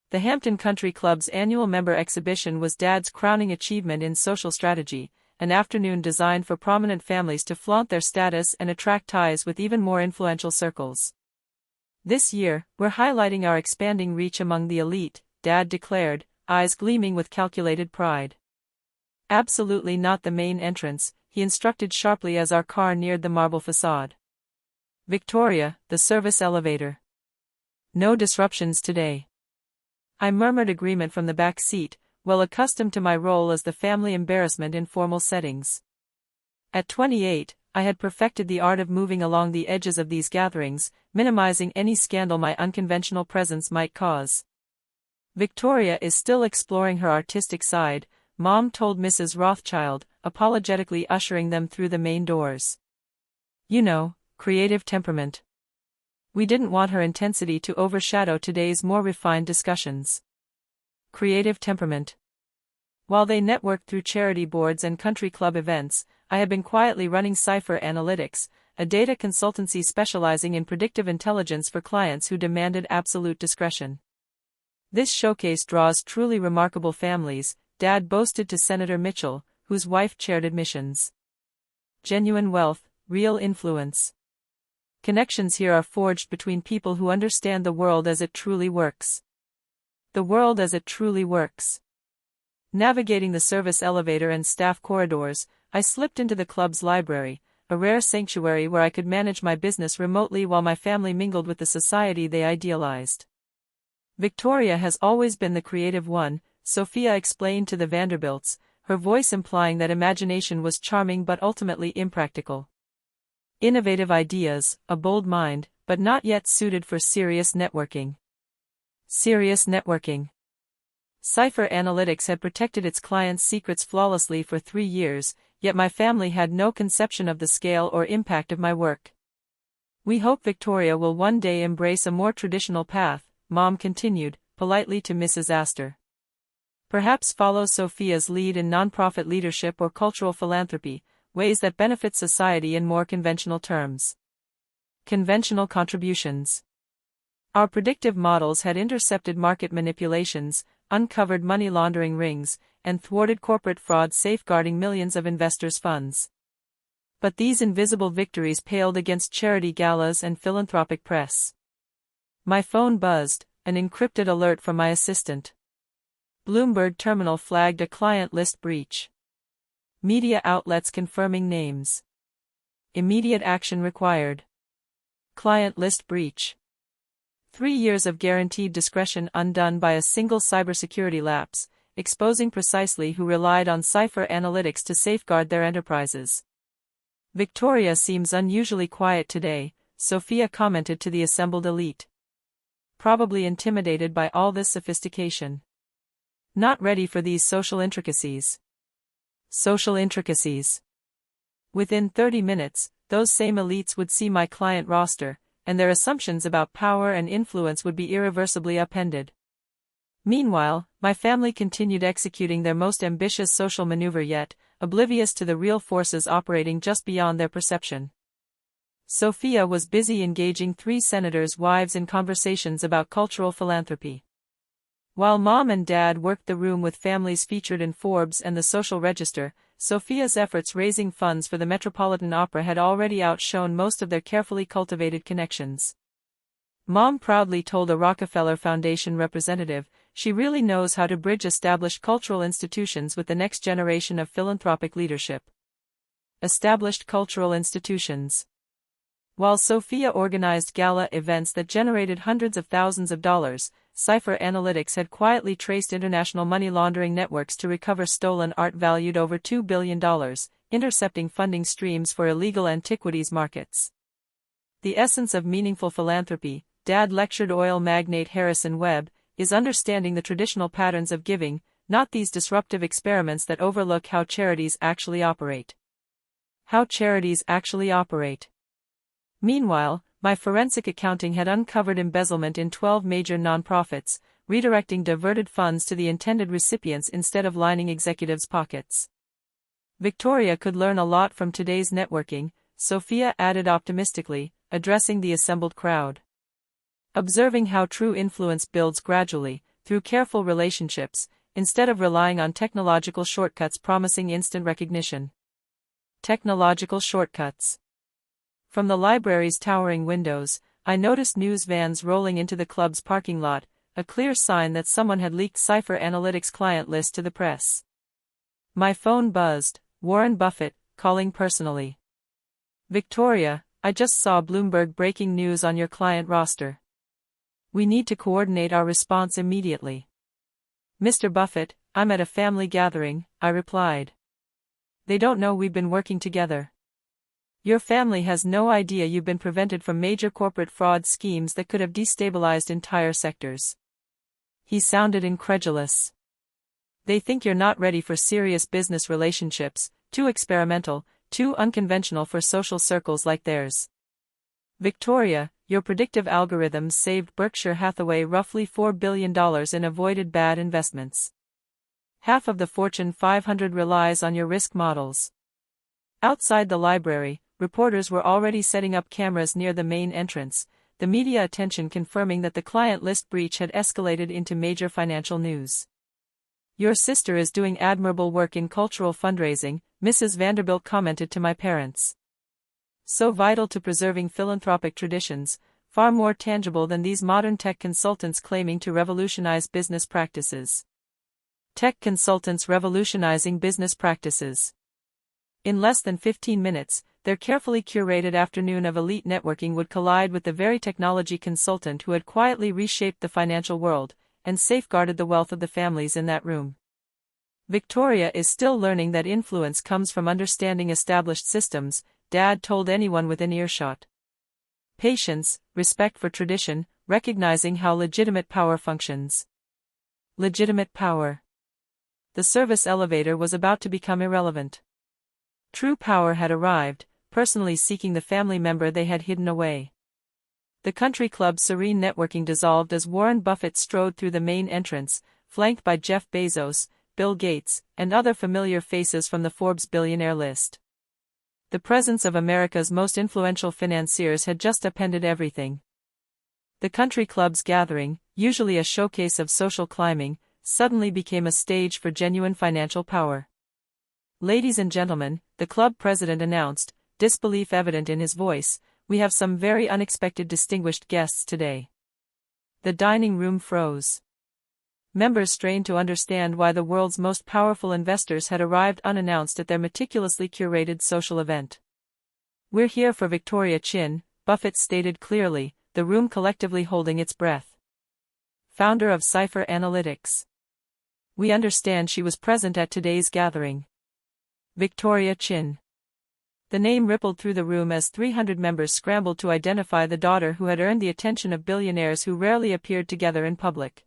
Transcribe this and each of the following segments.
The Hampton Country Club's annual member exhibition was Dad's crowning achievement in social strategy, an afternoon designed for prominent families to flaunt their status and attract ties with even more influential circles. This year, we're highlighting our expanding reach among the elite, Dad declared, eyes gleaming with calculated pride. Absolutely not the main entrance, he instructed sharply as our car neared the marble facade. Victoria, the service elevator. No disruptions today. I murmured agreement from the back seat, well accustomed to my role as the family embarrassment in formal settings. At 28, I had perfected the art of moving along the edges of these gatherings, minimizing any scandal my unconventional presence might cause. Victoria is still exploring her artistic side, Mom told Mrs. Rothschild, apologetically ushering them through the main doors. You know, creative temperament. We didn't want her intensity to overshadow today's more refined discussions. Creative temperament. While they networked through charity boards and country club events, I had been quietly running Cipher Analytics, a data consultancy specializing in predictive intelligence for clients who demanded absolute discretion. This showcase draws truly remarkable families, Dad boasted to Senator Mitchell, whose wife chaired admissions. Genuine wealth, real influence. Connections here are forged between people who understand the world as it truly works. The world as it truly works. Navigating the service elevator and staff corridors, I slipped into the club's library, a rare sanctuary where I could manage my business remotely while my family mingled with the society they idealized. Victoria has always been the creative one, Sophia explained to the Vanderbilts, her voice implying that imagination was charming but ultimately impractical. Innovative ideas, a bold mind, but not yet suited for serious networking. Serious networking. Cipher Analytics had protected its clients' secrets flawlessly for 3 years, yet my family had no conception of the scale or impact of my work. We hope Victoria will one day embrace a more traditional path, Mom continued, politely to Mrs. Astor. Perhaps follow Sophia's lead in nonprofit leadership or cultural philanthropy, ways that benefit society in more conventional terms. Conventional contributions. Our predictive models had intercepted market manipulations, uncovered money laundering rings, and thwarted corporate fraud safeguarding millions of investors' funds. But these invisible victories paled against charity galas and philanthropic press. My phone buzzed, an encrypted alert from my assistant. Bloomberg Terminal flagged a client list breach. Media outlets confirming names. Immediate action required. Client list breach. 3 years of guaranteed discretion undone by a single cybersecurity lapse, exposing precisely who relied on Cipher Analytics to safeguard their enterprises. Victoria seems unusually quiet today, Sophia commented to the assembled elite. Probably intimidated by all this sophistication. Not ready for these social intricacies. Social intricacies. Within 30 minutes, those same elites would see my client roster, and their assumptions about power and influence would be irreversibly upended. Meanwhile, my family continued executing their most ambitious social maneuver yet, oblivious to the real forces operating just beyond their perception. Sophia was busy engaging 3 senators' wives in conversations about cultural philanthropy. While Mom and Dad worked the room with families featured in Forbes and the Social Register, Sophia's efforts raising funds for the Metropolitan Opera had already outshone most of their carefully cultivated connections. Mom proudly told a Rockefeller Foundation representative, she really knows how to bridge established cultural institutions with the next generation of philanthropic leadership. Established cultural institutions. While Sophia organized gala events that generated hundreds of thousands of dollars, Cipher Analytics had quietly traced international money laundering networks to recover stolen art valued over $2 billion, intercepting funding streams for illegal antiquities markets. The essence of meaningful philanthropy, Dad lectured oil magnate Harrison Webb, is understanding the traditional patterns of giving, not these disruptive experiments that overlook how charities actually operate. How charities actually operate. Meanwhile, my forensic accounting had uncovered embezzlement in 12 major nonprofits, redirecting diverted funds to the intended recipients instead of lining executives' pockets. Victoria could learn a lot from today's networking, Sophia added optimistically, addressing the assembled crowd. Observing how true influence builds gradually, through careful relationships, instead of relying on technological shortcuts promising instant recognition. Technological shortcuts. From the library's towering windows, I noticed news vans rolling into the club's parking lot, a clear sign that someone had leaked Cipher Analytics' client list to the press. My phone buzzed. Warren Buffett, calling personally. Victoria, I just saw Bloomberg breaking news on your client roster. We need to coordinate our response immediately. Mr. Buffett, I'm at a family gathering, I replied. They don't know we've been working together. Your family has no idea you've been prevented from major corporate fraud schemes that could have destabilized entire sectors. He sounded incredulous. They think you're not ready for serious business relationships, too experimental, too unconventional for social circles like theirs. Victoria, your predictive algorithms saved Berkshire Hathaway roughly $4 billion in avoided bad investments. Half of the Fortune 500 relies on your risk models. Outside the library, reporters were already setting up cameras near the main entrance, the media attention confirming that the client list breach had escalated into major financial news. Your sister is doing admirable work in cultural fundraising, Mrs. Vanderbilt commented to my parents. So vital to preserving philanthropic traditions, far more tangible than these modern tech consultants claiming to revolutionize business practices. Tech consultants revolutionizing business practices. In less than 15 minutes, their carefully curated afternoon of elite networking would collide with the very technology consultant who had quietly reshaped the financial world and safeguarded the wealth of the families in that room. Victoria is still learning that influence comes from understanding established systems, Dad told anyone within earshot. Patience, respect for tradition, recognizing how legitimate power functions. Legitimate power. The service elevator was about to become irrelevant. True power had arrived, personally seeking the family member they had hidden away. The country club's serene networking dissolved as Warren Buffett strode through the main entrance, flanked by Jeff Bezos, Bill Gates, and other familiar faces from the Forbes billionaire list. The presence of America's most influential financiers had just upended everything. The country club's gathering, usually a showcase of social climbing, suddenly became a stage for genuine financial power. Ladies and gentlemen, the club president announced, disbelief evident in his voice, we have some very unexpected distinguished guests today. The dining room froze. Members strained to understand why the world's most powerful investors had arrived unannounced at their meticulously curated social event. We're here for Victoria Chin, Buffett stated clearly, the room collectively holding its breath. Founder of Cipher Analytics. We understand she was present at today's gathering. Victoria Chin. The name rippled through the room as 300 members scrambled to identify the daughter who had earned the attention of billionaires who rarely appeared together in public.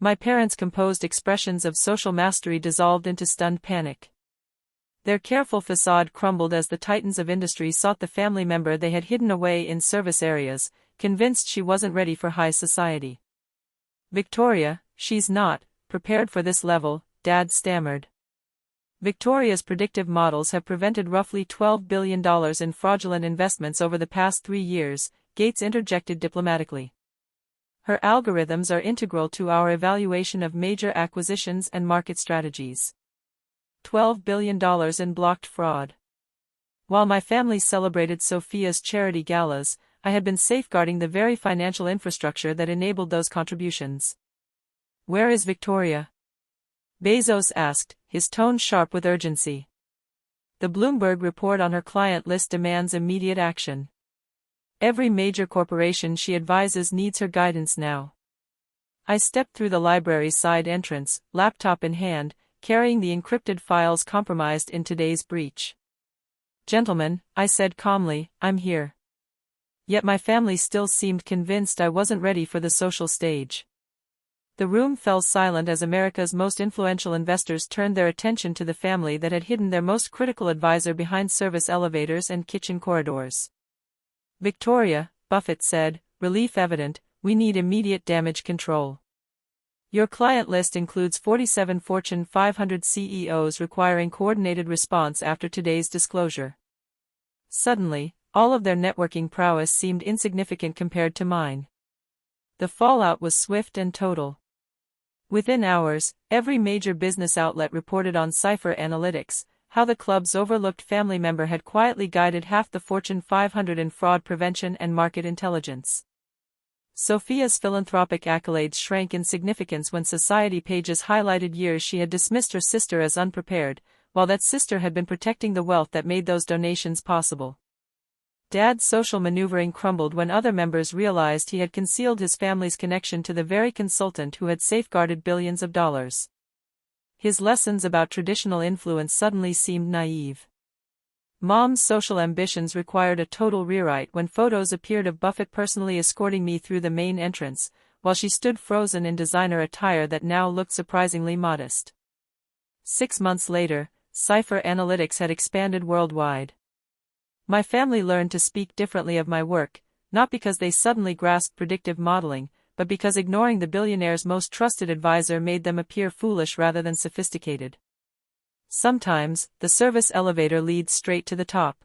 My parents' composed expressions of social mastery dissolved into stunned panic. Their careful facade crumbled as the titans of industry sought the family member they had hidden away in service areas, convinced she wasn't ready for high society. Victoria, she's not prepared for this level, Dad stammered. Victoria's predictive models have prevented roughly $12 billion in fraudulent investments over the past 3 years, Gates interjected diplomatically. Her algorithms are integral to our evaluation of major acquisitions and market strategies. $12 billion in blocked fraud. While my family celebrated Sophia's charity galas, I had been safeguarding the very financial infrastructure that enabled those contributions. Where is Victoria? Bezos asked, his tone sharp with urgency. The Bloomberg report on her client list demands immediate action. Every major corporation she advises needs her guidance now. I stepped through the library's side entrance, laptop in hand, carrying the encrypted files compromised in today's breach. Gentlemen, I said calmly, I'm here. Yet my family still seemed convinced I wasn't ready for the social stage. The room fell silent as America's most influential investors turned their attention to the family that had hidden their most critical advisor behind service elevators and kitchen corridors. Victoria, Buffett said, relief evident, we need immediate damage control. Your client list includes 47 Fortune 500 CEOs requiring coordinated response after today's disclosure. Suddenly, all of their networking prowess seemed insignificant compared to mine. The fallout was swift and total. Within hours, every major business outlet reported on Cipher Analytics how the club's overlooked family member had quietly guided half the Fortune 500 in fraud prevention and market intelligence. Sophia's philanthropic accolades shrank in significance when society pages highlighted years she had dismissed her sister as unprepared, while that sister had been protecting the wealth that made those donations possible. Dad's social maneuvering crumbled when other members realized he had concealed his family's connection to the very consultant who had safeguarded billions of dollars. His lessons about traditional influence suddenly seemed naive. Mom's social ambitions required a total rewrite when photos appeared of Buffett personally escorting me through the main entrance, while she stood frozen in designer attire that now looked surprisingly modest. 6 months later, Cipher Analytics had expanded worldwide. My family learned to speak differently of my work, not because they suddenly grasped predictive modeling, but because ignoring the billionaire's most trusted advisor made them appear foolish rather than sophisticated. Sometimes, the service elevator leads straight to the top.